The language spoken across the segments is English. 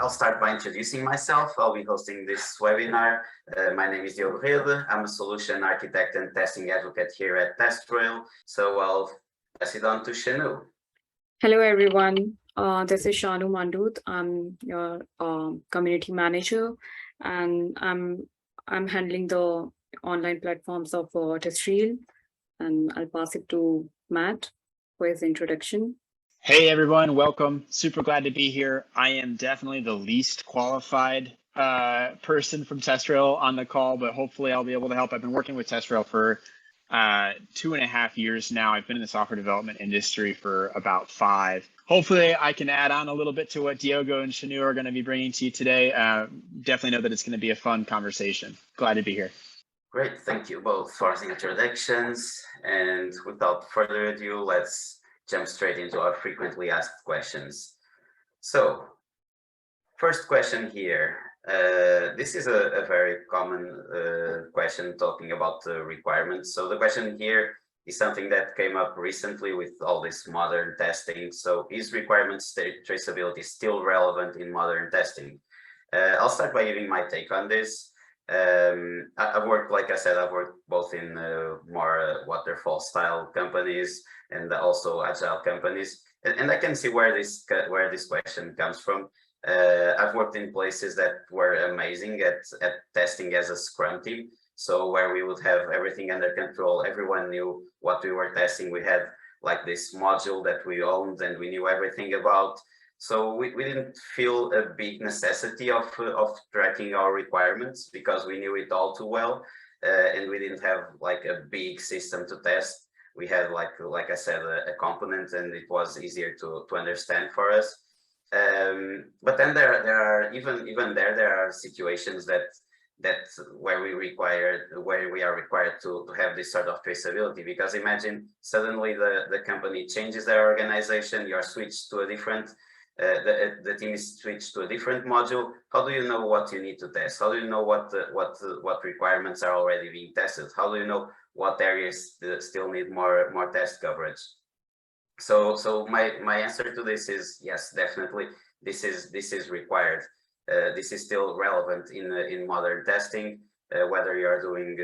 I'll start by introducing myself. I'll be hosting this webinar. My name is Diogo Rede. I'm a solution architect and testing advocate here at TestRail. So I'll pass it on to Shanu. Hello, everyone. This is Shanu Mandot. I'm your community manager, and I'm handling the online platforms of TestRail. And I'll pass it to Matt for his introduction. Hey everyone, welcome. Super glad to be here. I am definitely the least qualified person from TestRail on the call, but hopefully I'll be able to help. I've been working with TestRail for 2.5 years now. I've been in the software development industry for about 5. Hopefully I can add on a little bit to what Diogo and Shanu are going to be bringing to you today. Definitely know that it's going to be a fun conversation. Glad to be here. Great, thank you both for the introductions. And without further ado, let's jump straight into our frequently asked questions. So, first question here. This is a very common question talking about the requirements. So the question here is something that came up recently with all this modern testing. So is requirements traceability still relevant in modern testing? I'll start by giving my take on this. I've worked, like I said, I've worked both in more waterfall style companies and also agile companies, and I can see where this question comes from. I've worked in places that were amazing at testing as a Scrum team, so where we would have everything under control. Everyone knew what we were testing. We had like this module that we owned and we knew everything about. So we didn't feel a big necessity of tracking our requirements because we knew it all too well, and we didn't have like a big system to test. We had like I said, a component, and it was easier to understand for us. But then there are there are situations that where we are required to have this sort of traceability, because imagine suddenly the company changes their organization, you're switched to a different the team is switched to a different module. How do you know what you need to test? How do you know what requirements are already being tested? How do you know what areas still need more test coverage? So my answer to this is yes, definitely. This is required. This is still relevant in modern testing, whether you're doing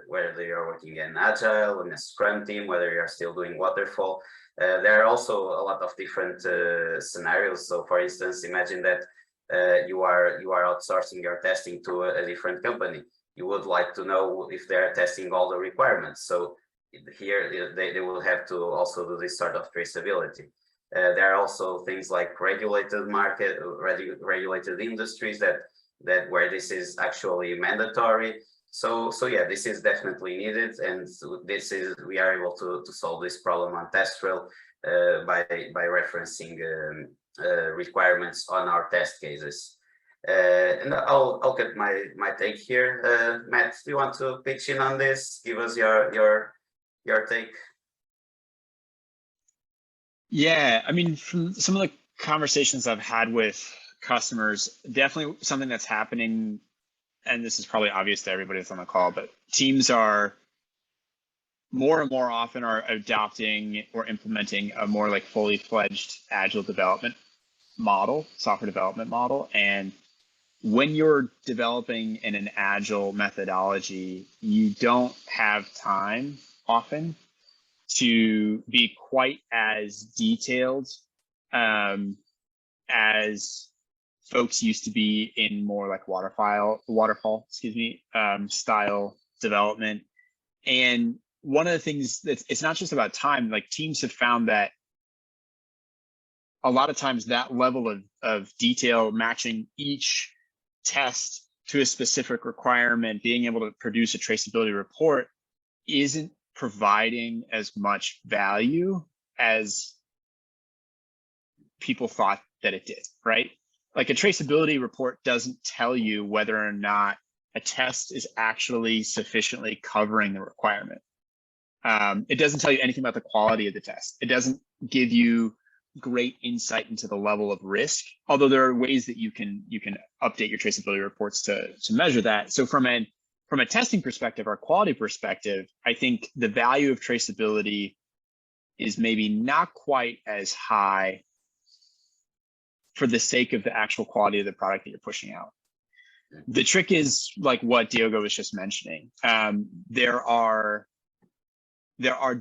whether you're working in agile, in a Scrum team, whether you're still doing waterfall. There are also a lot of different scenarios. So, for instance, imagine that you are outsourcing your testing to a different company. You would like to know if they're testing all the requirements. So here they will have to also do this sort of traceability. There are also things like regulated regulated industries that where this is actually mandatory. So yeah, this is definitely needed, and we are able to solve this problem on TestRail by referencing requirements on our test cases. And I'll get my take here. Matt, do you want to pitch in on this? Give us your take. Yeah, I mean, from some of the conversations I've had with customers, definitely something that's happening, and this is probably obvious to everybody that's on the call, but teams are more and more often are adopting or implementing a more like fully fledged agile development model, software development model. And when you're developing in an agile methodology, you don't have time often to be quite as detailed as folks used to be in more like waterfall, style development. And one of the things it's not just about time, like teams have found that a lot of times that level of detail, matching each test to a specific requirement, being able to produce a traceability report isn't providing as much value as people thought that it did, right? Like a traceability report doesn't tell you whether or not a test is actually sufficiently covering the requirement. It doesn't tell you anything about the quality of the test. It doesn't give you great insight into the level of risk, although there are ways that you can update your traceability reports to measure that. So from a testing perspective or quality perspective, I think the value of traceability is maybe not quite as high for the sake of the actual quality of the product that you're pushing out. The trick is like what Diogo was just mentioning. There are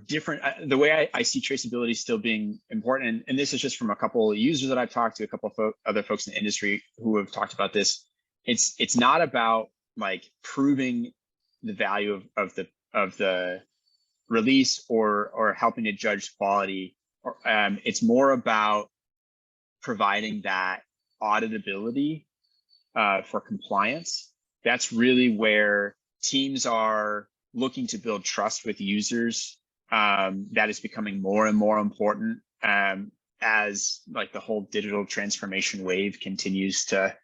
different, the way I see traceability still being important, and this is just from a couple of users that I've talked to, a couple of other folks in the industry who have talked about this. It's not about like proving the value of the release or helping to judge quality. It's more about providing that auditability for compliance. That's really where teams are looking to build trust with users. That is becoming more and more important as like the whole digital transformation wave continues to,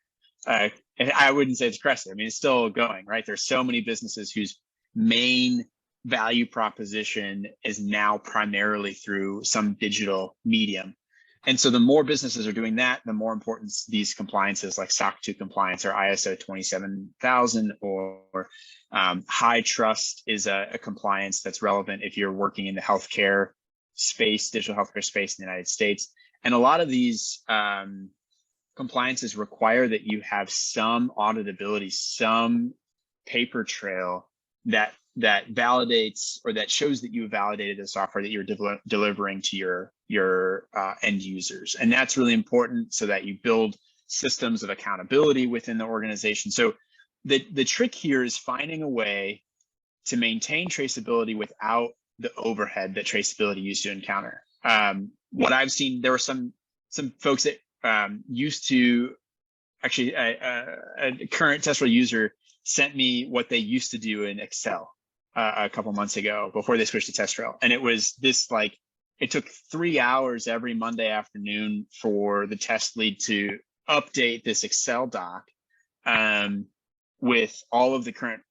and I wouldn't say it's crested. I mean, it's still going, right? There's so many businesses whose main value proposition is now primarily through some digital medium. And so the more businesses are doing that, the more important these compliances like SOC 2 compliance or ISO 27000 or high trust is a compliance that's relevant if you're working in the healthcare space, digital healthcare space in the United States. And a lot of these compliances require that you have some auditability, some paper trail that validates or that shows that you validated the software that you're delivering to your end users. And that's really important so that you build systems of accountability within the organization. So the trick here is finding a way to maintain traceability without the overhead that traceability used to encounter. What I've seen, there were some folks that used to actually a current TestRail user sent me what they used to do in Excel a couple months ago before they switched to TestRail. And it was this like, it took 3 hours every Monday afternoon for the test lead to update this Excel doc with all of the current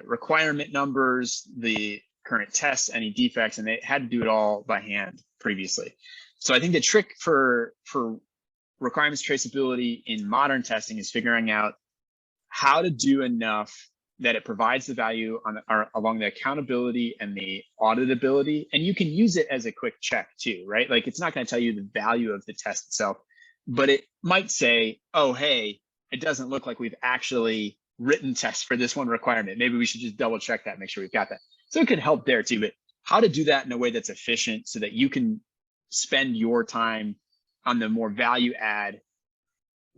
requirement numbers, the current tests, any defects, and they had to do it all by hand previously. So I think the trick for requirements traceability in modern testing is figuring out how to do enough that it provides the value along the accountability and the auditability. And you can use it as a quick check too, right? Like it's not going to tell you the value of the test itself, but it might say, oh, hey, it doesn't look like we've actually written tests for this one requirement. Maybe we should just double check that, make sure we've got that. So it could help there too, but how to do that in a way that's efficient so that you can spend your time on the more value add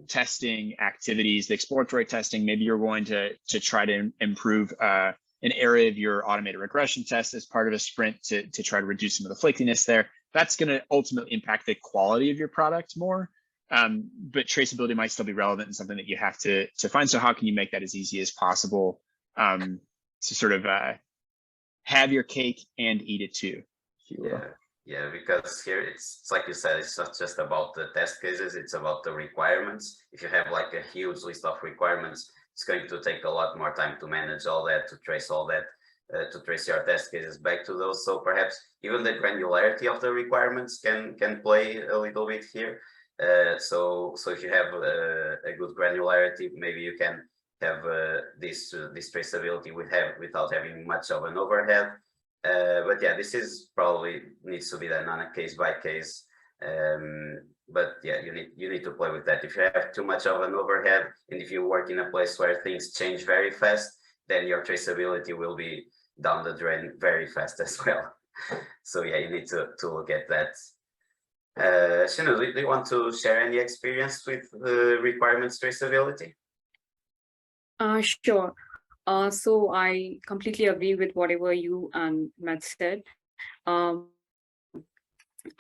testing activities, the exploratory testing. Maybe you're going to try to improve an area of your automated regression test as part of a sprint to try to reduce some of the flakiness there. That's going to ultimately impact the quality of your product more. But traceability might still be relevant and something that you have to find. So how can you make that as easy as possible to sort of have your cake and eat it too, if you will. Yeah, because here it's like you said, it's not just about the test cases, it's about the requirements. If you have like a huge list of requirements, it's going to take a lot more time to manage all that, to trace all that, to trace your test cases back to those. So perhaps even the granularity of the requirements can play a little bit here. So if you have a good granularity, maybe you can have this traceability without having much of an overhead. But yeah, this is probably needs to be done on a case by case. But yeah, you need to play with that. If you have too much of an overhead, and if you work in a place where things change very fast, then your traceability will be down the drain very fast as well. So yeah, you need to look at that. Shanu, do you want to share any experience with requirements traceability? Sure. So I completely agree with whatever you and Matt said. I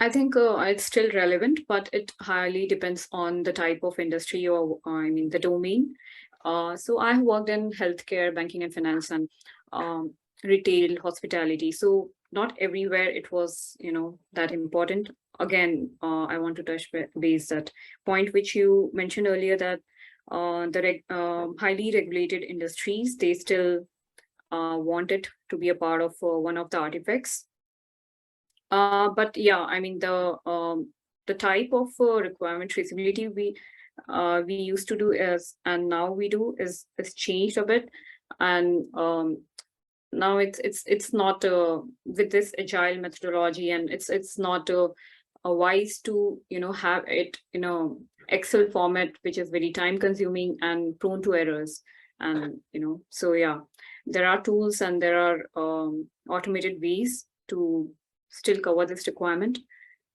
think it's still relevant, but it highly depends on the type of industry or the domain. So I have worked in healthcare, banking and finance, and retail, hospitality. So not everywhere it was, that important. Again, I want to touch base that point which you mentioned earlier, that the highly regulated industries, they still want it to be a part of one of the artifacts. But yeah, the type of requirement traceability we used to do and now we do is changed a bit, and now it's not with this agile methodology, and it's not wise to have it Excel format, which is very time consuming and prone to errors. And, so yeah, there are tools and there are automated ways to still cover this requirement.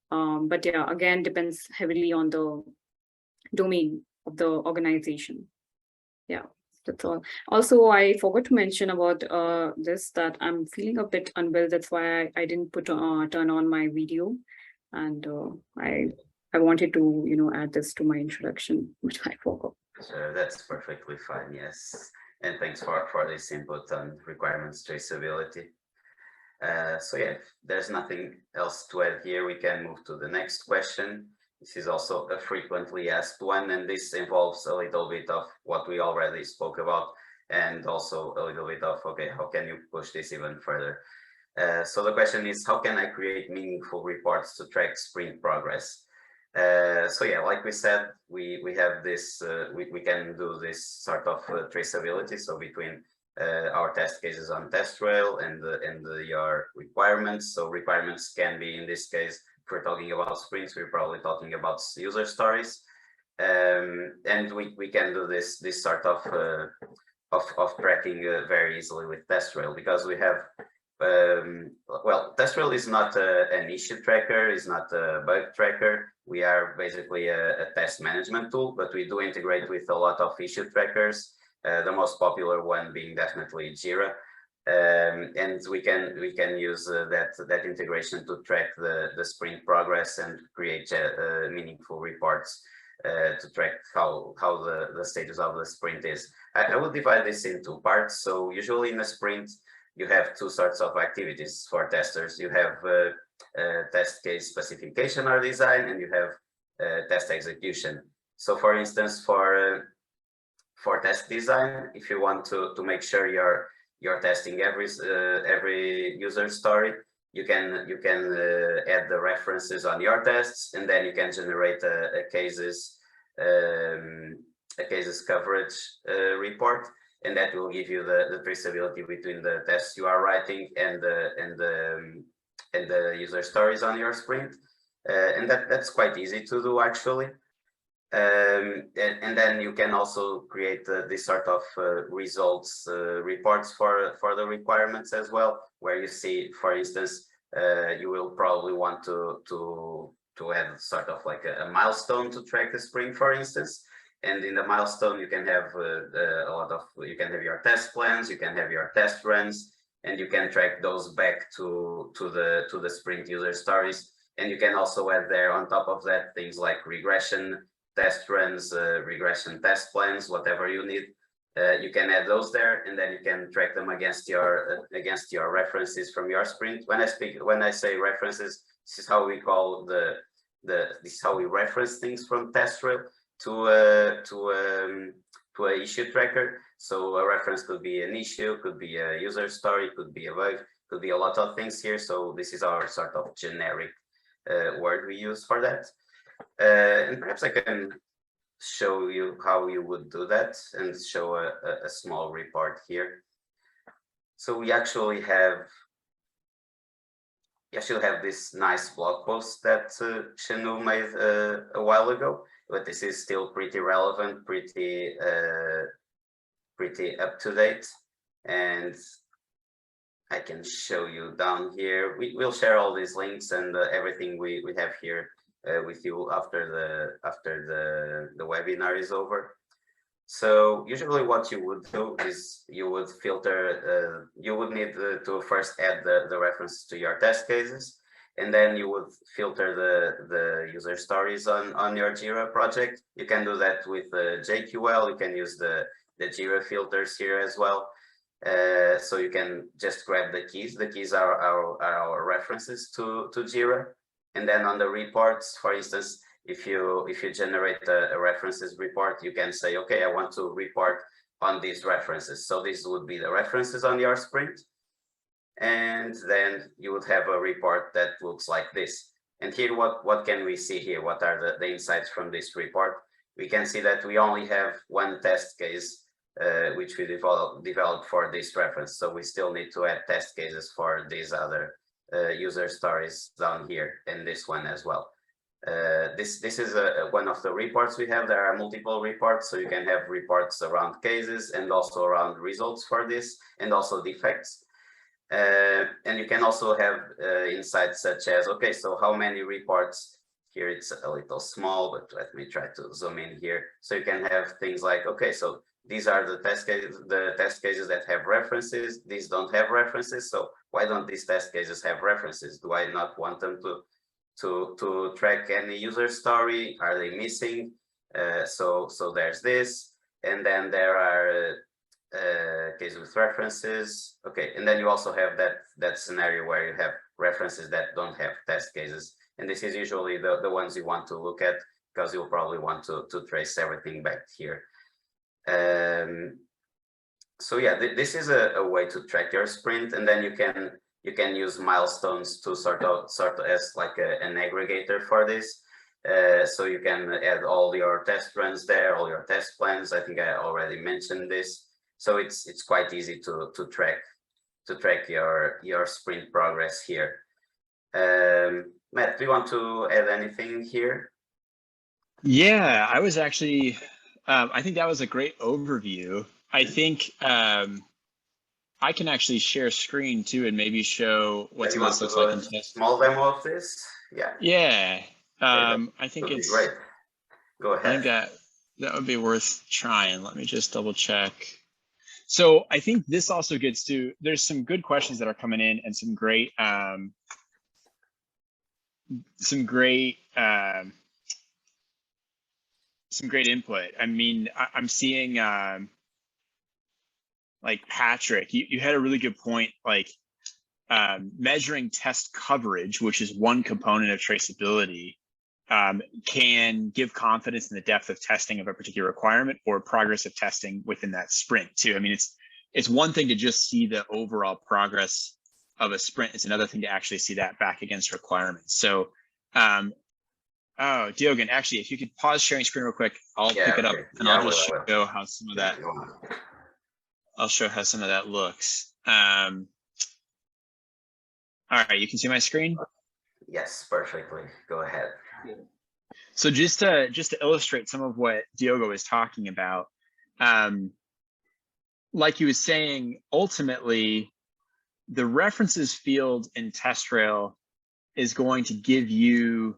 But yeah, again, depends heavily on the domain of the organization. Yeah, that's all. Also, I forgot to mention about this, that I'm feeling a bit unwell. That's why I didn't turn on my video, and I wanted to add this to my introduction, which I forgot. Sure, that's perfectly fine. Yes, and thanks for this input on requirements traceability. So yeah, if there's nothing else to add here, we can move to the next question. This is also a frequently asked one, and this involves a little bit of what we already spoke about, and also a little bit of, okay, how can you push this even further? So the question is, how can I create meaningful reports to track sprint progress? So yeah, like we said, we have this, we can do this sort of traceability. So between our test cases on TestRail and your requirements. So requirements can be, in this case, if we're talking about sprints, we're probably talking about user stories, and we can do this sort of tracking very easily with TestRail, because we have well, TestRail is not an issue tracker, is not a bug tracker. We are basically a test management tool, but we do integrate with a lot of issue trackers. The most popular one being definitely Jira. And we can use that integration to track the sprint progress and create meaningful reports to track how the status of the sprint is. I will divide this in two parts. So usually in a sprint, you have two sorts of activities for testers. You have test case specification or design, and you have test execution. So for instance, for test design, if you want to make sure you're testing every user story, you can add the references on your tests, and then you can generate a cases coverage report, and that will give you the traceability between the tests you are writing and the user stories on your sprint, and that's quite easy to do actually. And then you can also create this sort of results reports for the requirements as well, where you see, for instance, you will probably want to add sort of like a milestone to track the sprint, for instance. And in the milestone, you can have you can have your test plans, you can have your test runs, and you can track those back to the sprint user stories. And you can also add there on top of that things like regression test runs, regression test plans, whatever you need. You can add those there, and then you can track them against your references from your sprint. When I say references, this is how we call this is how we reference things from TestRail to a issue tracker. So a reference could be an issue, could be a user story, could be a bug, could be a lot of things here. So this is our sort of generic word we use for that. And perhaps I can show you how you would do that and show a small report here. So we actually have this nice blog post that Shanu made a while ago, but this is still pretty relevant, pretty up to date, and I can show you down here. We'll share all these links and everything we have here with you after the webinar is over. So usually what you would do is you would filter, you would need to first add the reference to your test cases, and then you would filter the user stories on your Jira project. You can do that with JQL. You can use the Jira filters here as well. So you can just grab the keys. The keys are our references to Jira. And then on the reports, for instance, if you generate a references report, you can say, okay, I want to report on these references. So these would be the references on your sprint. And then you would have a report that looks like this. And here, what can we see here? What are the insights from this report? We can see that we only have one test case, which we developed for this reference. So we still need to add test cases for these other user stories down here and this one as well. This is one of the reports we have. There are multiple reports, so you can have reports around cases and also around results for this, and also defects. And you can also have insights such as, okay, so how many reports? Here it's a little small, but let me try to zoom in here. So you can have things like, okay, so these are the test cases that have references. These don't have references. So why don't these test cases have references? Do I not want them to track any user story? Are they missing? So there's this, and then there are cases with references. Okay, and then you also have that scenario where you have references that don't have test cases, and this is usually the ones you want to look at, because you'll probably want to trace everything back here. So yeah, this is a way to track your sprint, and then you can use milestones to sort of as like an aggregator for this. So you can add all your test runs there, all your test plans. I think I already mentioned this. So it's quite easy to track your sprint progress here. Matt, do you want to add anything here? Yeah, I was actually, I think that was a great overview. I think I can actually share screen too and maybe show what some of this looks like in test. Small demo of this? Yeah. Yeah. I think it's great. Go ahead. I think that would be worth trying. Let me just double check. So I think this also gets to, there's some good questions that are coming in and some great input. I mean, I'm seeing like Patrick, you had a really good point, like measuring test coverage, which is one component of traceability, can give confidence in the depth of testing of a particular requirement or progress of testing within that sprint too. I mean, it's one thing to just see the overall progress of a sprint. It's another thing to actually see that back against requirements. So, oh, Diogo, actually, if you could pause sharing screen real quick, I'll pick it up and I'll just show how some of that. I'll show how some of that looks. All right, you can see my screen? Yes, perfectly. Go ahead. So just to illustrate some of what Diogo was talking about, like he was saying, ultimately, the references field in TestRail is going to give you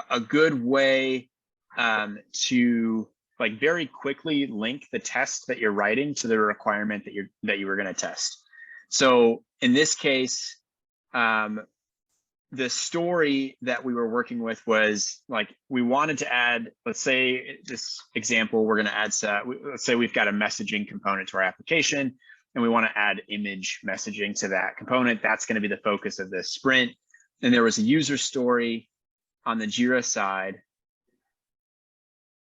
a good way to like very quickly link the test that you're writing to the requirement that you were going to test. So in this case, the story that we were working with was like, we wanted to add, let's say this example, we're going to add, let's say we've got a messaging component to our application and we want to add image messaging to that component. That's going to be the focus of this sprint. And there was a user story on the Jira side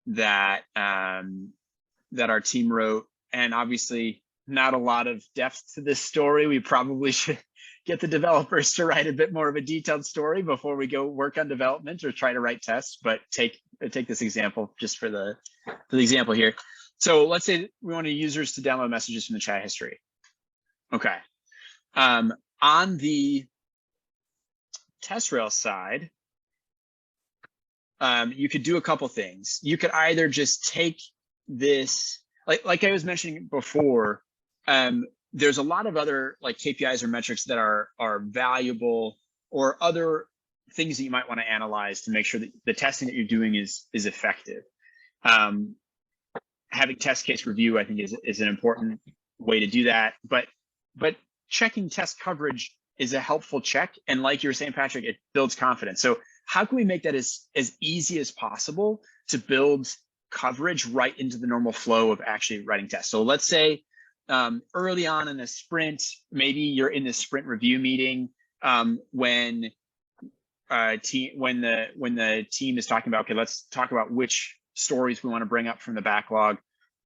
that that our team wrote, and obviously not a lot of depth to this story. We probably should get the developers to write a bit more of a detailed story before we go work on development or try to write tests. But take this example just for the example here. So let's say we want users to download messages from the chat history. Okay. On the TestRail side, you could do a couple things. You could either just take this, like I was mentioning before, there's a lot of other like KPIs or metrics that are valuable, or other things that you might want to analyze to make sure that the testing that you're doing is effective. Having test case review, I think, is an important way to do that. But checking test coverage is a helpful check, and like you were saying, Patrick, it builds confidence. So how can we make that as easy as possible to build coverage right into the normal flow of actually writing tests? So let's say early on in a sprint, maybe you're in the sprint review meeting when the team is talking about, okay, let's talk about which stories we want to bring up from the backlog,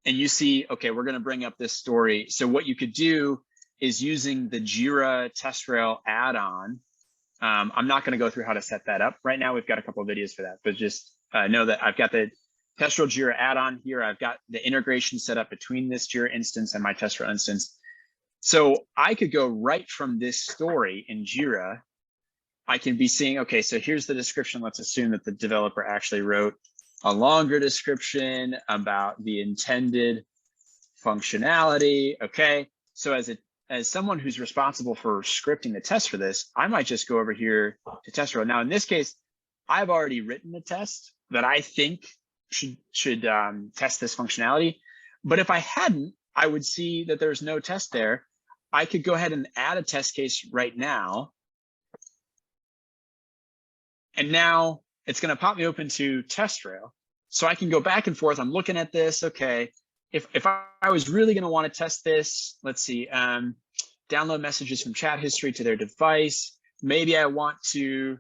and you see, okay, we're going to bring up this story. So what you could do is using the Jira TestRail add-on. I'm not going to go through how to set that up right now. We've got a couple of videos for that, but just know that I've got the TestRail Jira add-on here. I've got the integration set up between this Jira instance and my TestRail instance. So I could go right from this story in Jira I can be seeing, okay, so here's the description. Let's assume that the developer actually wrote a longer description about the intended functionality. Okay, so as someone who's responsible for scripting the test for this, I might just go over here to TestRail. Now, in this case, I've already written a test that I think should test this functionality. But if I hadn't, I would see that there's no test there. I could go ahead and add a test case right now. And now it's going to pop me open to TestRail. So I can go back and forth. I'm looking at this. Okay, if I was really going to want to test this, let's see, download messages from chat history to their device. Maybe I want to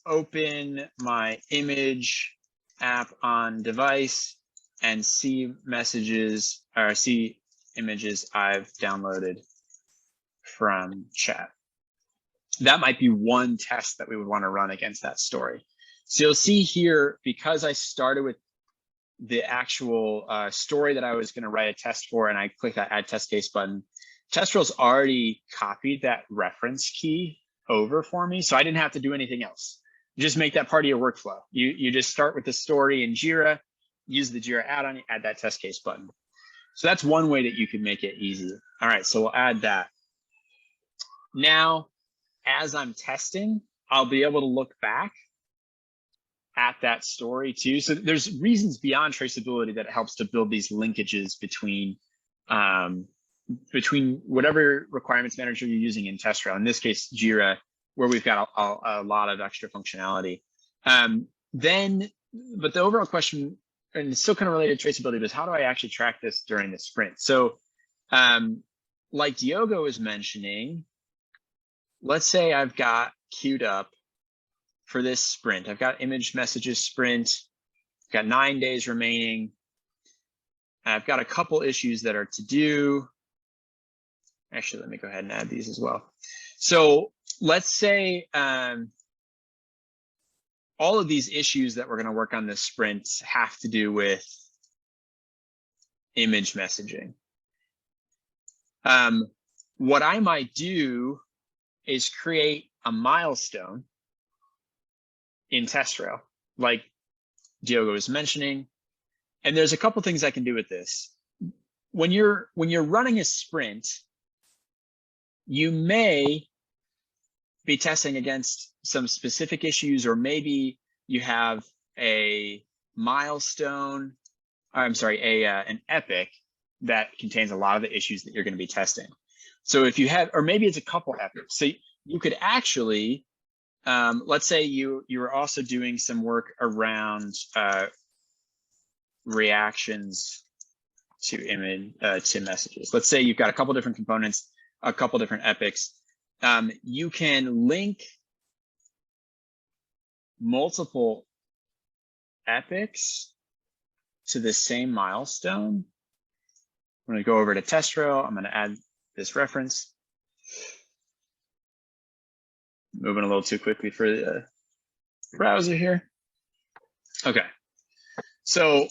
open my image app on device and see messages or see images I've downloaded from chat. That might be one test that we would want to run against that story. So you'll see here, because I started with the actual story that I was going to write a test for, and I click that add test case button, TestRail's already copied that reference key over for me. So I didn't have to do anything else. Just make that part of your workflow. You just start with the story in Jira, use the Jira add-on, you add that test case button. So that's one way that you can make it easy. All right, so we'll add that. Now, as I'm testing, I'll be able to look back at that story too. So there's reasons beyond traceability that helps to build these linkages between whatever requirements manager you're using in TestRail, in this case, Jira, where we've got a lot of extra functionality. But the overall question, and it's still kind of related to traceability, is how do I actually track this during the sprint? So like Diogo was mentioning, let's say I've got queued up for this sprint. I've got image messages sprint, I've got 9 days remaining. I've got a couple issues that are to do. Actually, let me go ahead and add these as well. So let's say all of these issues that we're going to work on this sprint have to do with image messaging. What I might do is create a milestone in TestRail, like Diogo was mentioning. And there's a couple things I can do with this. When you're running a sprint, you may be testing against some specific issues, or maybe you have a milestone, I'm sorry, an epic that contains a lot of the issues that you're going to be testing. So if you have, or maybe it's a couple epics. So you could actually, let's say you were also doing some work around reactions to image to messages. Let's say you've got a couple different components, a couple different epics. You can link multiple epics to the same milestone. I'm going to go over to TestRail. I'm going to add this reference. Moving a little too quickly for the browser here. Okay. So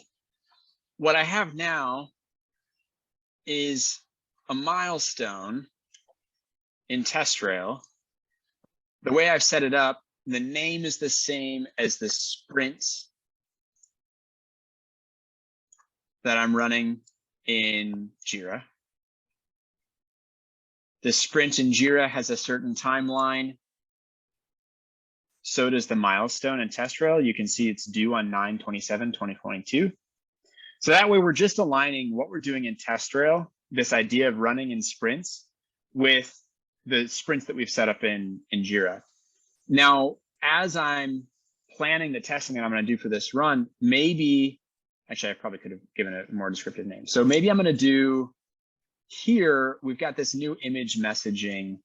what I have now is a milestone in TestRail. The way I've set it up, the name is the same as the sprint that I'm running in Jira. The sprint in Jira has a certain timeline. So does the milestone in TestRail. You can see it's due on 9/27/2022. So that way we're just aligning what we're doing in TestRail, this idea of running in sprints, with the sprints that we've set up in Jira. Now, as I'm planning the testing that I'm going to do for this run, maybe, actually, I probably could have given it a more descriptive name. So maybe I'm going to do here, we've got this new image messaging.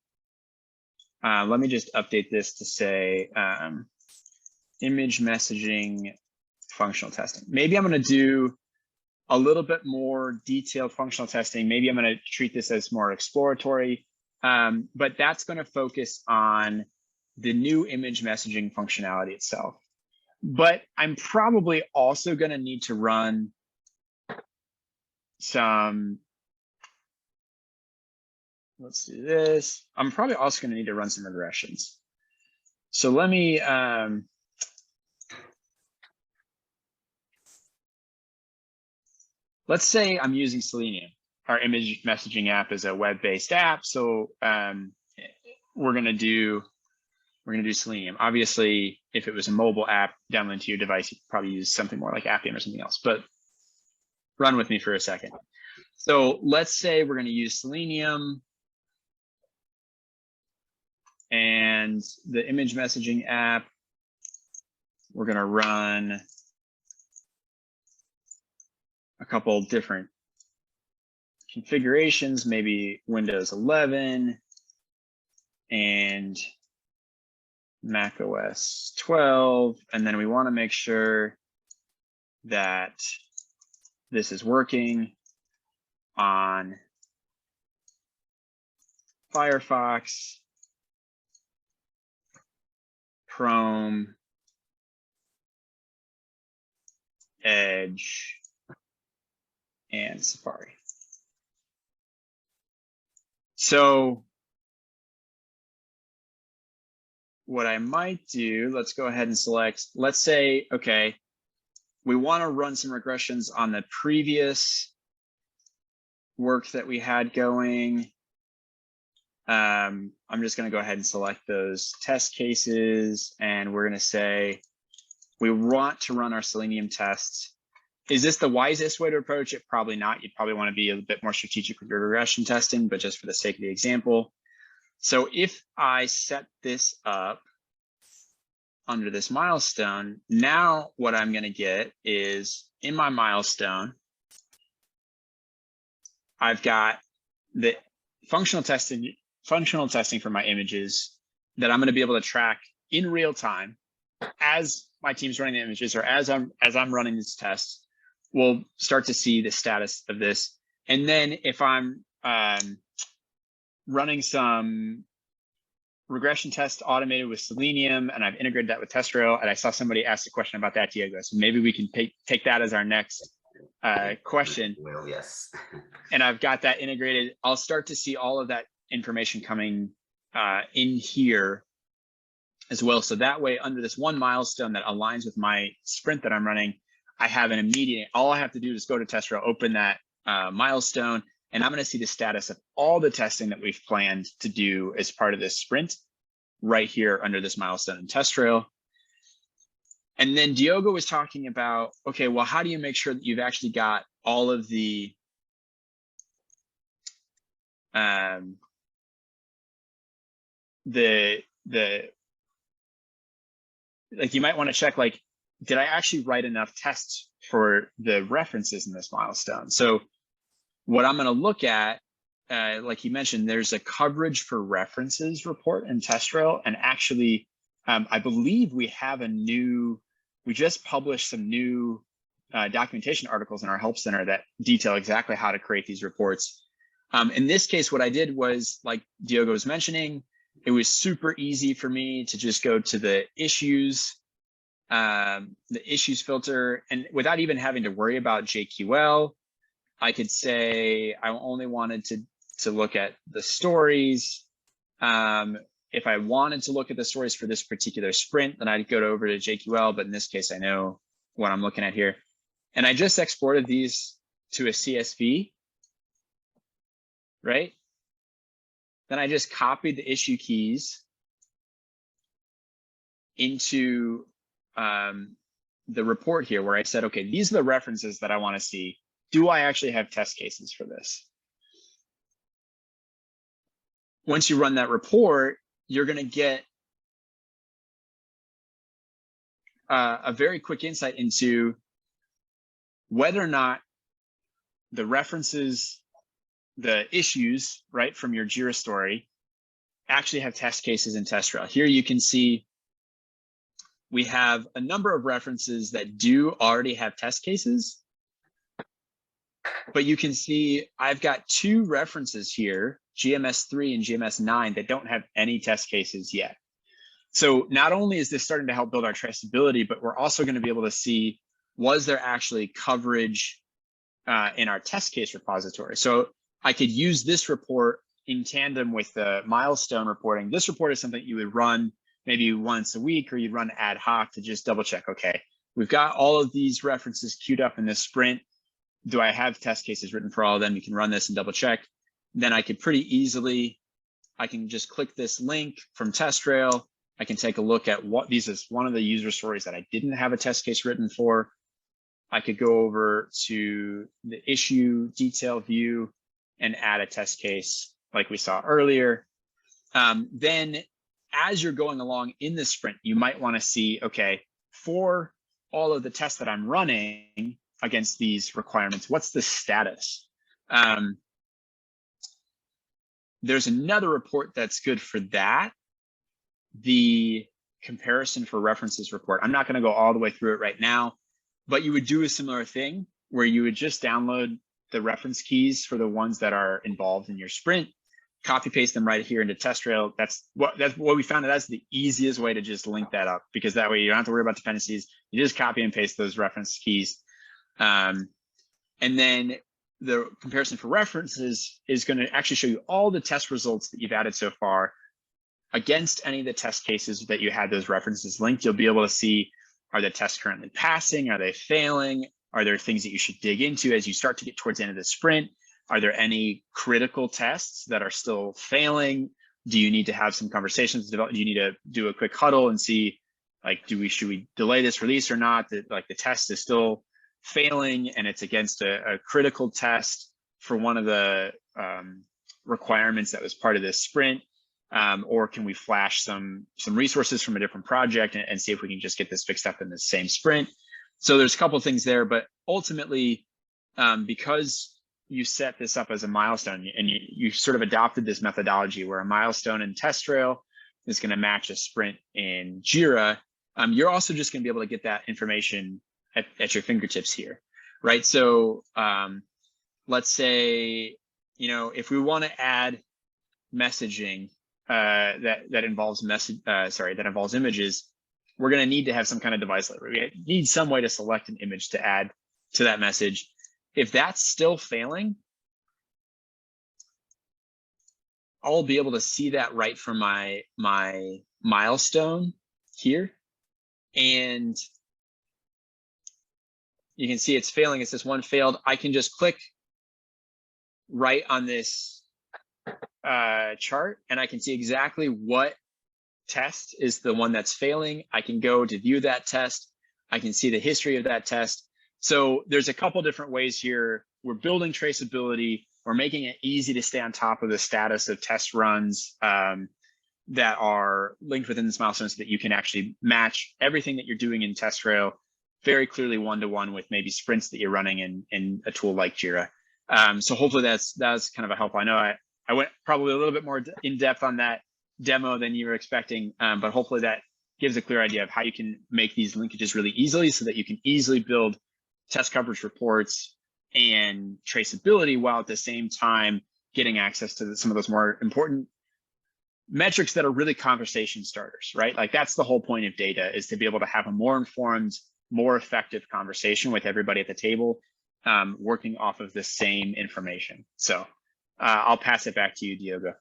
Let me just update this to say image messaging functional testing. Maybe I'm going to do a little bit more detailed functional testing. Maybe I'm going to treat this as more exploratory, but that's going to focus on the new image messaging functionality itself. But I'm probably also going to need to run some let's do this. I'm probably also going to need to run some regressions. So let me, let's say I'm using Selenium. Our image messaging app is a web-based app. So we're going to do Selenium. Obviously, if it was a mobile app downloaded to your device, you'd probably use something more like Appium or something else, but run with me for a second. So let's say we're going to use Selenium and the image messaging app. We're going to run a couple different configurations, maybe Windows 11 and Mac OS 12. And then we want to make sure that this is working on Firefox, Chrome, Edge, and Safari. So what I might do, let's go ahead and select, let's say, okay, we want to run some regressions on the previous work that we had going. I'm just going to go ahead and select those test cases, and we're going to say we want to run our Selenium tests. Is this the wisest way to approach it? Probably not. You'd probably want to be a bit more strategic with your regression testing, but just for the sake of the example. So if I set this up under this milestone, now what I'm going to get is in my milestone, I've got the functional testing for my images that I'm going to be able to track in real time as my team's running the images, or as I'm running this test. We'll start to see the status of this. And then if I'm running some regression tests automated with Selenium, and I've integrated that with TestRail, and I saw somebody ask a question about that, Diogo. So maybe we can take that as our next question. Well, yes. And I've got that integrated. I'll start to see all of that information coming in here as well. So that way, under this one milestone that aligns with my sprint that I'm running, I have an immediate, all I have to do is go to TestRail, open that milestone, and I'm going to see the status of all the testing that we've planned to do as part of this sprint right here under this milestone in TestRail. And then Diogo was talking about, okay, well, how do you make sure that you've actually got all of the like, you might want to check, like, did I actually write enough tests for the references in this milestone? So what I'm going to look at, like you mentioned, there's a coverage for references report in TestRail. And actually, I believe we just published some new documentation articles in our help center that detail exactly how to create these reports. In this case, what I did was, like Diogo was mentioning, it was super easy for me to just go to the issues filter, and without even having to worry about JQL, I could say I only wanted to look at the stories. If I wanted to look at the stories for this particular sprint, then I'd go over to JQL, but in this case, I know what I'm looking at here. And I just exported these to a CSV, right? Then I just copied the issue keys into the report here, where I said, okay, these are the references that I want to see. Do I actually have test cases for this? Once you run that report, you're going to get a very quick insight into whether or not the references, the issues, right, from your JIRA story actually have test cases in TestRail. Here you can see we have a number of references that do already have test cases, but you can see I've got two references here, GMS3 and GMS9, that don't have any test cases yet. So not only is this starting to help build our traceability, but we're also going to be able to see, was there actually coverage in our test case repository? So I could use this report in tandem with the milestone reporting, this report is something you would run maybe once a week, or you'd run ad hoc to just double check, okay, we've got all of these references queued up in this sprint. Do I have test cases written for all of them? You can run this and double check. Then I could pretty easily, I can just click this link from TestRail. I can take a look at what these is one of the user stories that I didn't have a test case written for. I could go over to the issue detail view and add a test case like we saw earlier. Then as you're going along in the sprint, you might want to see, okay, for all of the tests that I'm running against these requirements, what's the status? There's another report that's good for that, the comparison for references report. I'm not going to go all the way through it right now, but you would do a similar thing where you would just download the reference keys for the ones that are involved in your sprint, copy paste them right here into TestRail. That's what we found. That's the easiest way to just link that up, because that way you don't have to worry about dependencies. You just copy and paste those reference keys. And then the comparison for references is going to actually show you all the test results that you've added so far against any of the test cases that you had those references linked. You'll be able to see, are the tests currently passing? Are they failing? Are there things that you should dig into as you start to get towards the end of the sprint? Are there any critical tests that are still failing? Do you need to have some conversations develop? Do you need to do a quick huddle and see, like, should we delay this release or not? That like the test is still failing and it's against a critical test for one of the requirements that was part of this sprint, or can we flash some resources from a different project and see if we can just get this fixed up in the same sprint? So there's a couple of things there, but ultimately, because you set this up as a milestone and you sort of adopted this methodology where a milestone in TestRail is going to match a sprint in Jira, you're also just going to be able to get that information at your fingertips here, right? So let's say, if we want to add messaging that involves that involves images, we're going to need to have some kind of device library. We need some way to select an image to add to that message. If that's still failing, I'll be able to see that right from my milestone here. And you can see it's failing. It says one failed. I can just click right on this chart and I can see exactly what test is the one that's failing. I can go to view that test. I can see the history of that test. So there's a couple different ways here. We're building traceability. We're making it easy to stay on top of the status of test runs that are linked within this milestone so that you can actually match everything that you're doing in TestRail very clearly one-to-one with maybe sprints that you're running in a tool like Jira. So hopefully that's kind of a help. I know I went probably a little bit more in depth on that demo than you were expecting, but hopefully that gives a clear idea of how you can make these linkages really easily so that you can easily build test coverage reports and traceability while at the same time getting access to some of those more important metrics that are really conversation starters, right? Like that's the whole point of data, is to be able to have a more informed, more effective conversation with everybody at the table, working off of the same information. So I'll pass it back to you, Diogo.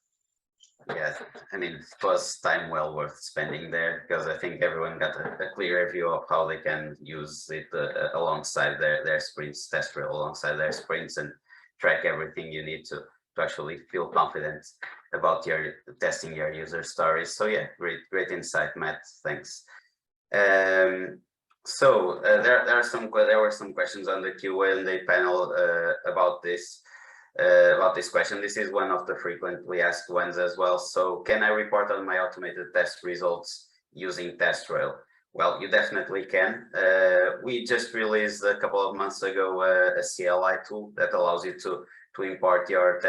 Yeah, I mean, it was time well worth spending there, because I think everyone got a clear view of how they can use it alongside their sprints, TestRail alongside their sprints, and track everything you need to actually feel confident about your testing your user stories. So yeah, great insight, Matt. Thanks. So there were some questions on the Q&A panel about this question. This is one of the frequently asked ones as well. So can I report on my automated test results using TestRail? Well, you definitely can. We just released a couple of months ago a CLI tool that allows you to import your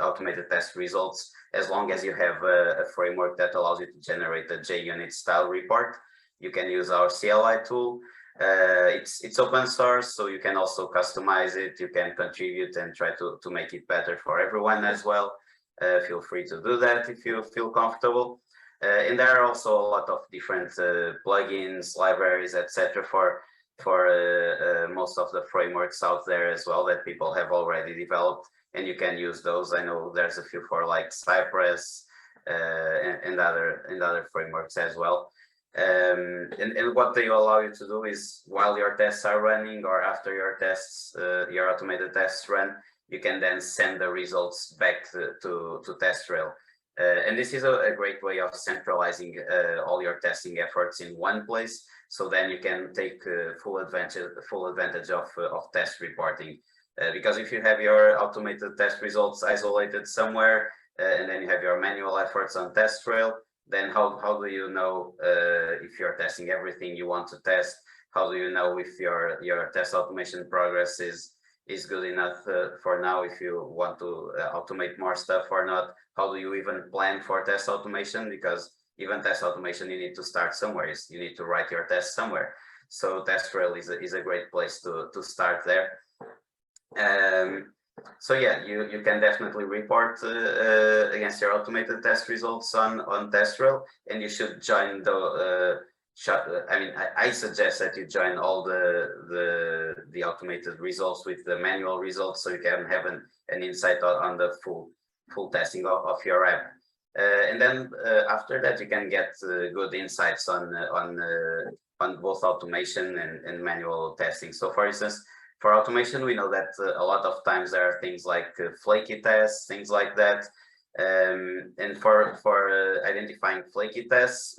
automated test results, as long as you have a framework that allows you to generate a JUnit style report. You can use our CLI tool. It's open source, so you can also customize it. You can contribute and try to make it better for everyone as well. Feel free to do that if you feel comfortable. And there are also a lot of different plugins, libraries, etc. for most of the frameworks out there as well that people have already developed. and you can use those. I know there's a few for like Cypress and other frameworks as well. And what they allow you to do is, while your tests are running or after your tests, your automated tests run, you can then send the results back to TestRail. And this is a great way of centralizing all your testing efforts in one place. So then you can take full advantage of test reporting. Because if you have your automated test results isolated somewhere, and then you have your manual efforts on TestRail, then how do you know if you're testing everything you want to test? How do you know if your test automation progress is good enough for now, if you want to automate more stuff or not? How do you even plan for test automation? Because even test automation, you need to start somewhere. You need to write your test somewhere. So TestRail is a great place to start there. So yeah, you can definitely report against your automated test results on TestRail, and you should join the. I mean, I suggest that you join all the automated results with the manual results, so you can have an insight on the full testing of your app. And then after that, you can get good insights on both automation and manual testing. So, for instance, for automation, we know that a lot of times there are things like flaky tests, things like that. And for identifying flaky tests,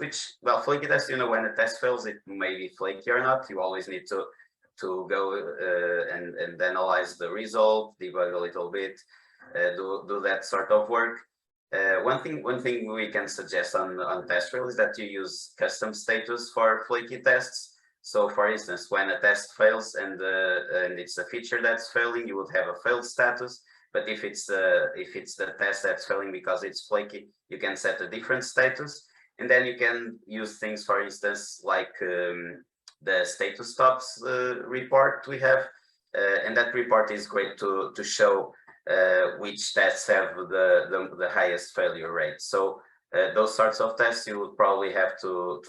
flaky tests, when a test fails, it may be flaky or not. You always need to go and analyze the result, debug a little bit, do that sort of work. One thing we can suggest on TestRail is that you use custom status for flaky tests. So, for instance, when a test fails and it's a feature that's failing, you would have a failed status. But if it's the test that's failing because it's flaky, you can set a different status, and then you can use things, for instance, like the status stops report we have, and that report is great to show which tests have the highest failure rate. So those sorts of tests you would probably have to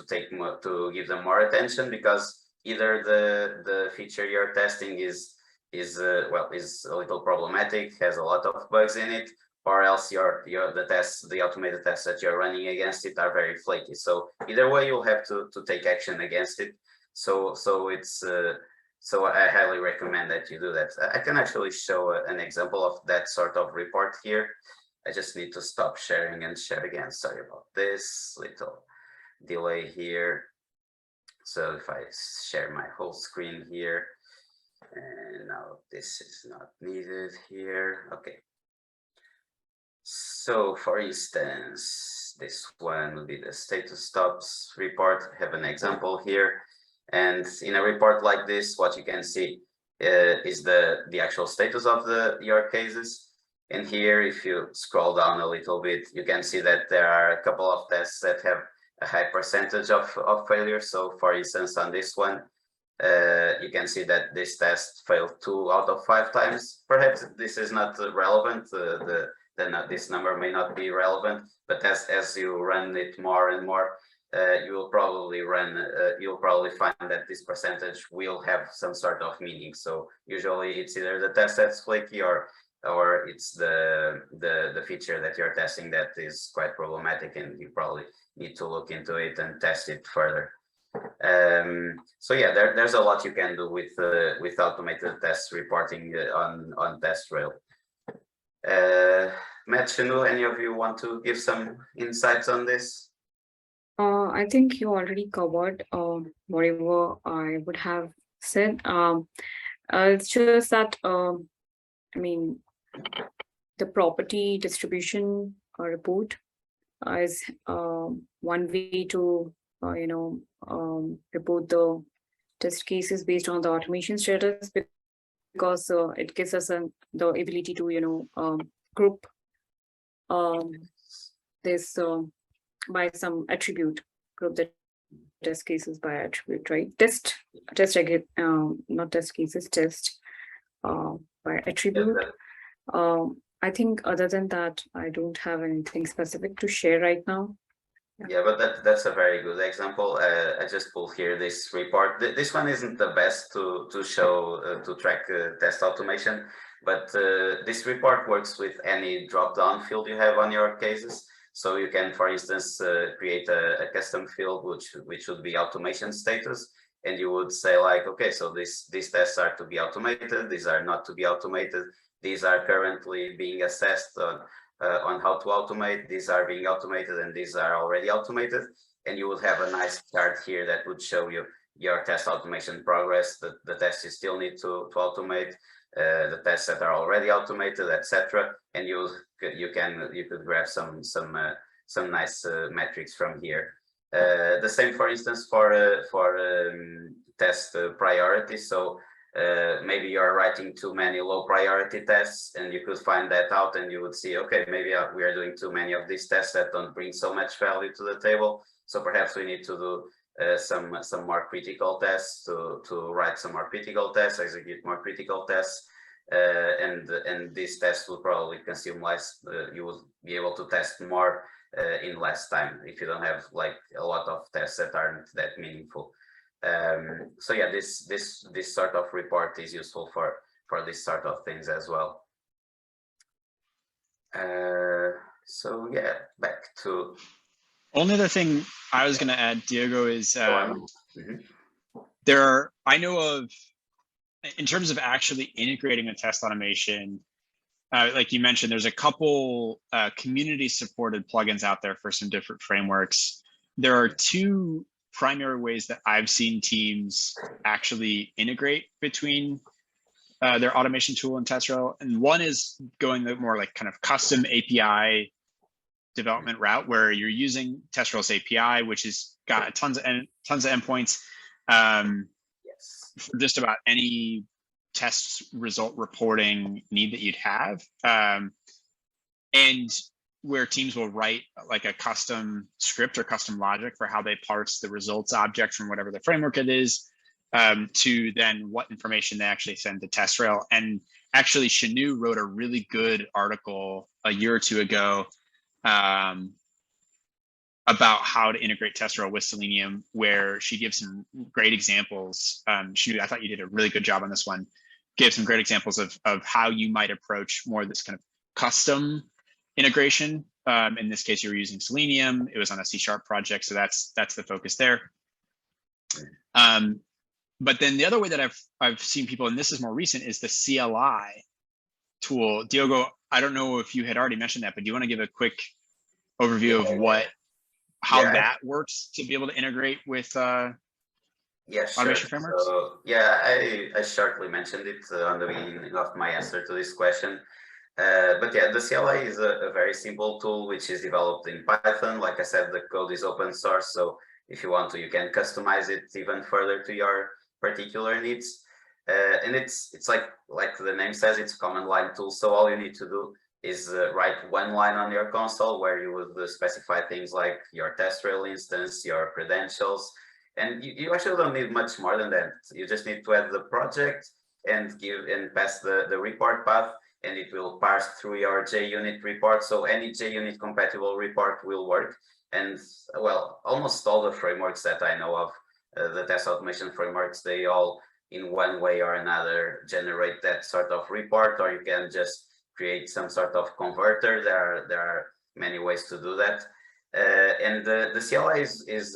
give them more attention, because either the feature you're testing is a little problematic, has a lot of bugs in it, or else the automated tests that you're running against it are very flaky. So either way, you'll have to take action against it. So I highly recommend that you do that. I can actually show an example of that sort of report here. I just need to stop sharing and share again. Sorry about this little delay here. So if I share my whole screen here, and now this is not needed here. Okay. So for instance, this one will be the status stops report. I have an example here. And in a report like this, what you can see is the actual status of your cases. And here, if you scroll down a little bit, you can see that there are a couple of tests that have a high percentage of failure. So for instance, on this one, you can see that this test failed 2 out of 5 times. Perhaps this is not relevant. This number may not be relevant, but as you run it more and more, you'll probably find that this percentage will have some sort of meaning. So usually it's either the test that's flaky or it's the feature that you're testing that is quite problematic, and you probably need to look into it and test it further. So yeah, there's a lot you can do with automated test reporting on TestRail. Matt, Shanu, any of you want to give some insights on this? I think you already covered whatever I would have said. It's just that I mean, the property distribution report is one way to report the test cases based on the automation status, because it gives us the ability to group this by some attribute, group the test cases by attribute, right? Not test cases, test by attribute. I think other than that, I don't have anything specific to share right now. Yeah, but that's a very good example. I just pulled here this report. This one isn't the best to show to track test automation, But this report works with any drop-down field you have on your cases. So you can, for instance, create a custom field which would be automation status, and you would say like, okay, so these tests are to be automated, these are not to be automated, these are currently being assessed on how to automate, these are being automated, and these are already automated. And you would have a nice chart here that would show you your test automation progress, the tests you still need to automate, the tests that are already automated, etc. And you could grab some nice metrics from here. The same, for instance, for test priority. So maybe you're writing too many low priority tests, and you could find that out, and you would see, okay, maybe we are doing too many of these tests that don't bring so much value to the table. So perhaps we need to do some more critical tests, to write some more critical tests, execute more critical tests, and these tests will probably consume less. You will be able to test more in less time if you don't have like a lot of tests that aren't that meaningful. So yeah, this sort of report is useful for this sort of things as well. So yeah, back to. Only other thing I was going to add, Diogo, is I know of, in terms of actually integrating a test automation, like you mentioned, there's a couple community supported plugins out there for some different frameworks. There are two primary ways that I've seen teams actually integrate between their automation tool and TestRail. And one is going the more like kind of custom API development route, where you're using TestRail's API, which has got tons of endpoints for just about any test result reporting need that you'd have, and where teams will write like a custom script or custom logic for how they parse the results object from whatever the framework it is, to then what information they actually send to TestRail. And actually, Shanu wrote a really good article a year or two ago about how to integrate TestRail with Selenium, where she gives some great examples. Shanu, I thought you did a really good job on this one. Gave some great examples of how you might approach more of this kind of custom integration. In this case, you were using Selenium. It was on a C# project, so that's the focus there. But then the other way that I've seen people, and this is more recent, is the CLI tool. Diogo, I don't know if you had already mentioned that, but do you want to give a quick overview of how that works to be able to integrate with automation frameworks? So yeah, I shortly mentioned it on the beginning of my answer to this question. But yeah, the CLI is a very simple tool which is developed in Python. Like I said, the code is open source, so if you want to, you can customize it even further to your particular needs. And it's like the name says, it's a command line tool. So all you need to do is write one line on your console where you would specify things like your TestRail instance, your credentials, and you actually don't need much more than that. You just need to add the project and pass the report path, and it will parse through your JUnit report. So any JUnit compatible report will work. And well, almost all the frameworks that I know of, the test automation frameworks, they all in one way or another generate that sort of report, or you can just create some sort of converter. There are many ways to do that. And the CLI is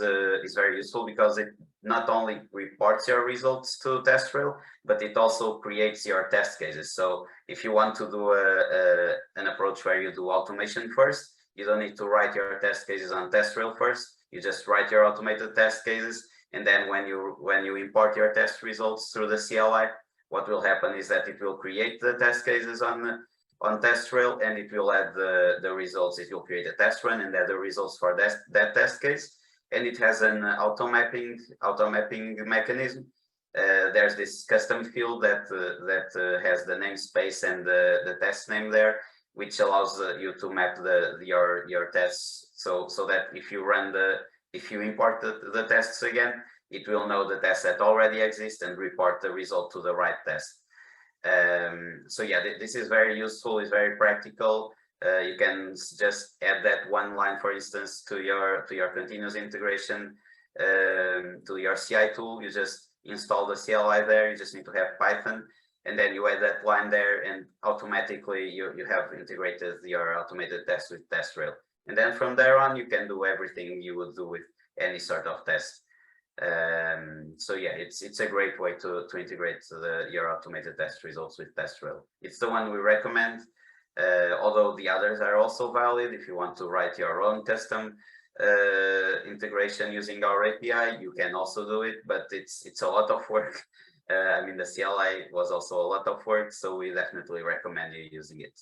very useful because it not only reports your results to TestRail, but it also creates your test cases. So if you want to do an approach where you do automation first, you don't need to write your test cases on TestRail first. You just write your automated test cases, and then when you import your test results through the CLI, what will happen is that it will create the test cases on TestRail, and it will add the results. It will create a test run and add the results for that test case. And it has an auto mapping mechanism. There's this custom field that has the namespace and the test name there, which allows you to map your tests, so that if you import the tests again, it will know the tests that already exist and report the result to the right test. So yeah, this is very useful. It's very practical. You can just add that one line, for instance, to your continuous integration, to your CI tool. You just install the CLI there. You just need to have Python, and then you add that line there, and automatically you have integrated your automated test with TestRail. And then from there on, you can do everything you would do with any sort of test. So yeah, it's a great way to integrate your automated test results with TestRail. It's the one we recommend, although the others are also valid. If you want to write your own custom integration using our API, you can also do it, but it's a lot of work. I mean, the CLI was also a lot of work, so we definitely recommend you using it.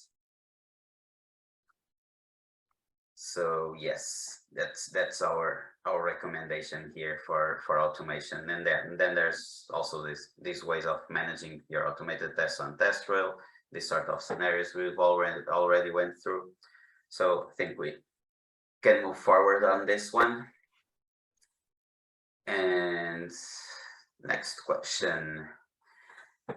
So yes, that's our recommendation here for automation. And then there's also these ways of managing your automated tests on TestRail, these sort of scenarios we've already went through. So I think we can move forward on this one. And next question.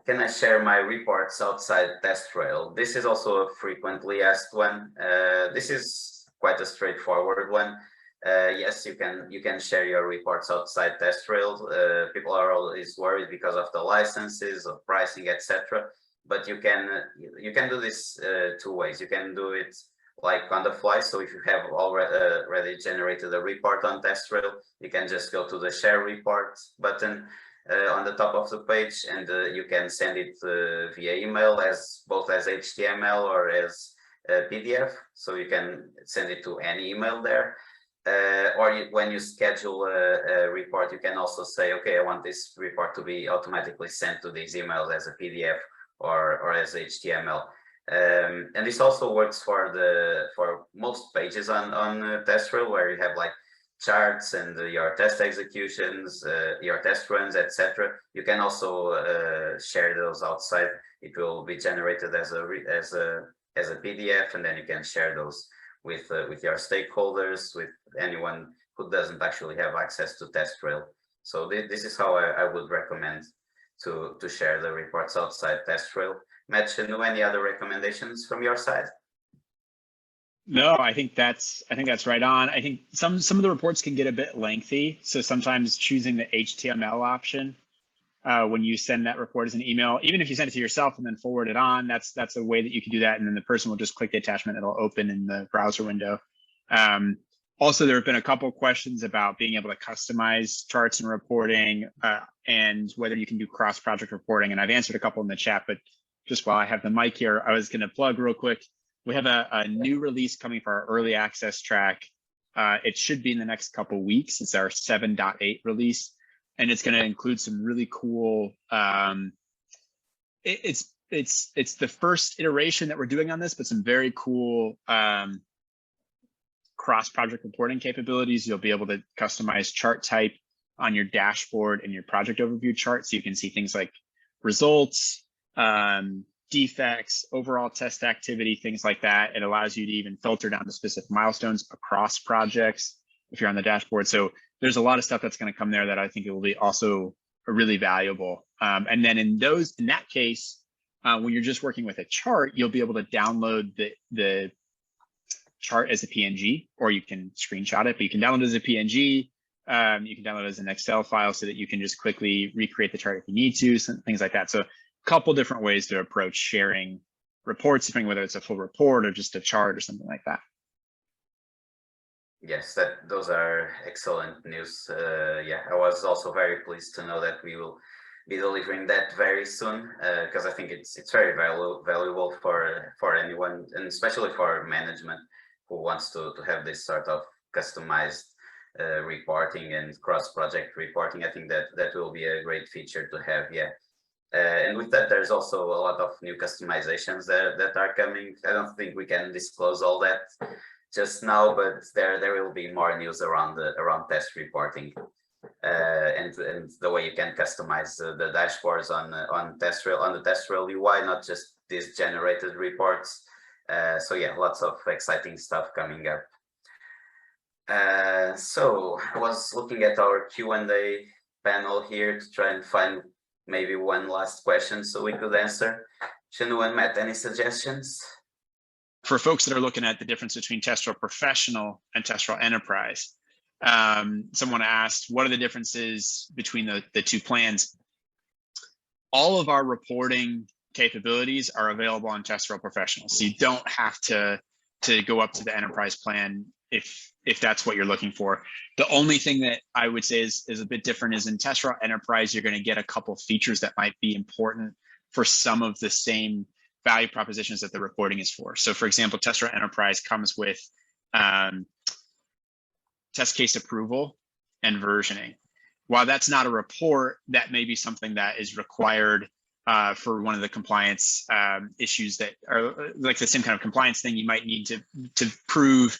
Can I share my reports outside TestRail? This is also a frequently asked one. This is quite a straightforward one. Yes, you can share your reports outside TestRail. People are always worried because of the licenses, of pricing, etc. But you can do this two ways. You can do it like on the fly. So if you have already generated a report on TestRail, you can just go to the share report button on the top of the page, and you can send it via email, both as HTML or as PDF. So you can send it to any email there. Or when you schedule a report, you can also say, okay, I want this report to be automatically sent to these emails as a PDF or as HTML. And this also works for most pages on TestRail, where you have like charts and your test executions, your test runs, etc. You can also share those outside. It will be generated as a PDF, and then you can share those with your stakeholders, with anyone who doesn't actually have access to TestRail. So this is how I would recommend to share the reports outside TestRail. Matt, Shanu, any other recommendations from your side? No, I think that's right on. I think some of the reports can get a bit lengthy, so sometimes choosing the HTML option when you send that report as an email, even if you send it to yourself and then forward it on, that's a way that you can do that, and then the person will just click the attachment, it'll open in the browser window. Also, there have been a couple questions about being able to customize charts and reporting, and whether you can do cross-project reporting, and I've answered a couple in the chat, but just while I have the mic here, I was going to plug real quick. We have a new release coming for our early access track. It should be in the next couple weeks. It's our 7.8 release, and it's going to include some really cool. It's the first iteration that we're doing on this, but some very cool cross-project reporting capabilities. You'll be able to customize chart type on your dashboard and your project overview chart, so you can see things like results, defects, overall test activity, things like that. It allows you to even filter down to specific milestones across projects if you're on the dashboard. So there's a lot of stuff that's going to come there that I think it will be also really valuable. And then in that case, when you're just working with a chart, you'll be able to download the chart as a PNG, or you can screenshot it, but you can download it as a PNG. You can download it as an Excel file so that you can just quickly recreate the chart if you need to, things like that. So couple different ways to approach sharing reports, depending whether it's a full report or just a chart or something like that. Yes, those are excellent news. Yeah, I was also very pleased to know that we will be delivering that very soon, because I think it's very valuable for anyone, and especially for management who wants to have this sort of customized reporting and cross-project reporting. I think that will be a great feature to have. Yeah. And with that, there's also a lot of new customizations that are coming. I don't think we can disclose all that just now, but there will be more news around test reporting and the way you can customize the dashboards on the TestRail UI, not just these generated reports. So yeah, lots of exciting stuff coming up. So I was looking at our Q&A panel here to try and find maybe one last question so we could answer. Shanu and Matt, any suggestions? For folks that are looking at the difference between TestRail Professional and TestRail Enterprise, someone asked, what are the differences between the two plans? All of our reporting capabilities are available on TestRail Professional. So you don't have to go up to the enterprise plan if that's what you're looking for. The only thing that I would say is a bit different is in TestRail Enterprise, you're going to get a couple features that might be important for some of the same value propositions that the reporting is for. So for example, TestRail Enterprise comes with test case approval and versioning. While that's not a report, that may be something that is required for one of the compliance issues that are like the same kind of compliance thing. You might need to prove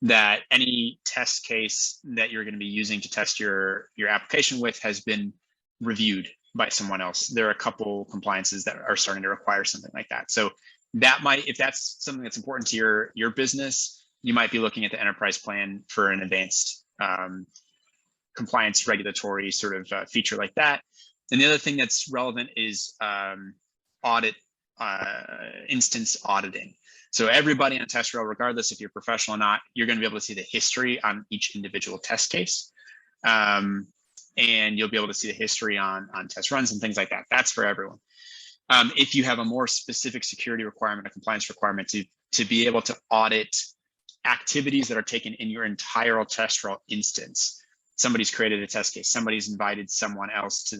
that any test case that you're going to be using to test your application with has been reviewed by someone else. There are a couple compliances that are starting to require something like that. So that might, if that's something that's important to your business, you might be looking at the enterprise plan for an advanced compliance regulatory sort of feature like that. And the other thing that's relevant is audit instance auditing. So everybody on TestRail, regardless if you're professional or not, you're going to be able to see the history on each individual test case. And you'll be able to see the history on test runs and things like that. That's for everyone. If you have a more specific security requirement, a compliance requirement to be able to audit activities that are taken in your entire TestRail instance. Somebody's created a test case, somebody's invited someone else to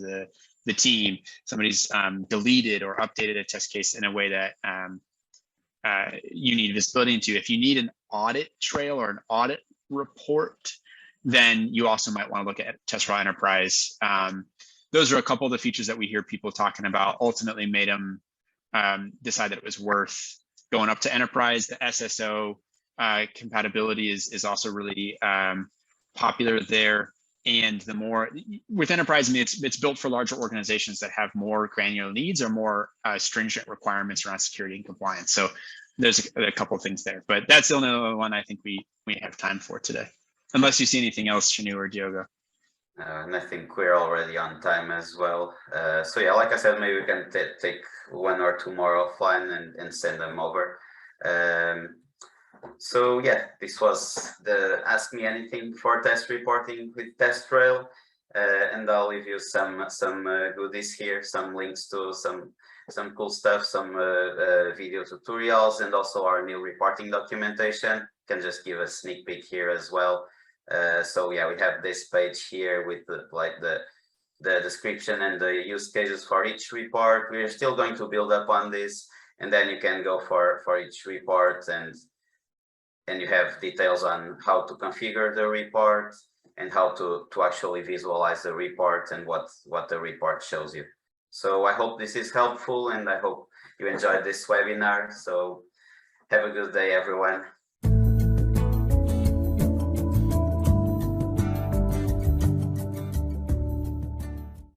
the team, somebody's deleted or updated a test case in a way that you need visibility into. If you need an audit trail or an audit report, then you also might want to look at TestRail Enterprise. Those are a couple of the features that we hear people talking about, ultimately made them decide that it was worth going up to Enterprise. The SSO compatibility is also really popular there. And the more with Enterprise, I mean, it's built for larger organizations that have more granular needs or more stringent requirements around security and compliance. So there's a couple of things there, but that's the only one I think we have time for today. Unless you see anything else, Shanu or Diogo. And I think we're already on time as well. So yeah, like I said, maybe we can take one or two more offline and send them over. So yeah, this was the Ask Me Anything for test reporting with TestRail, and I'll leave you some goodies here, some links to some cool stuff, some video tutorials, and also our new reporting documentation. Can just give a sneak peek here as well. So yeah, we have this page here with the description and the use cases for each report. We're still going to build up on this, and then you can go for each report and you have details on how to configure the report and how to actually visualize the report and what the report shows you. So I hope this is helpful, and I hope you enjoyed this webinar. So have a good day, everyone.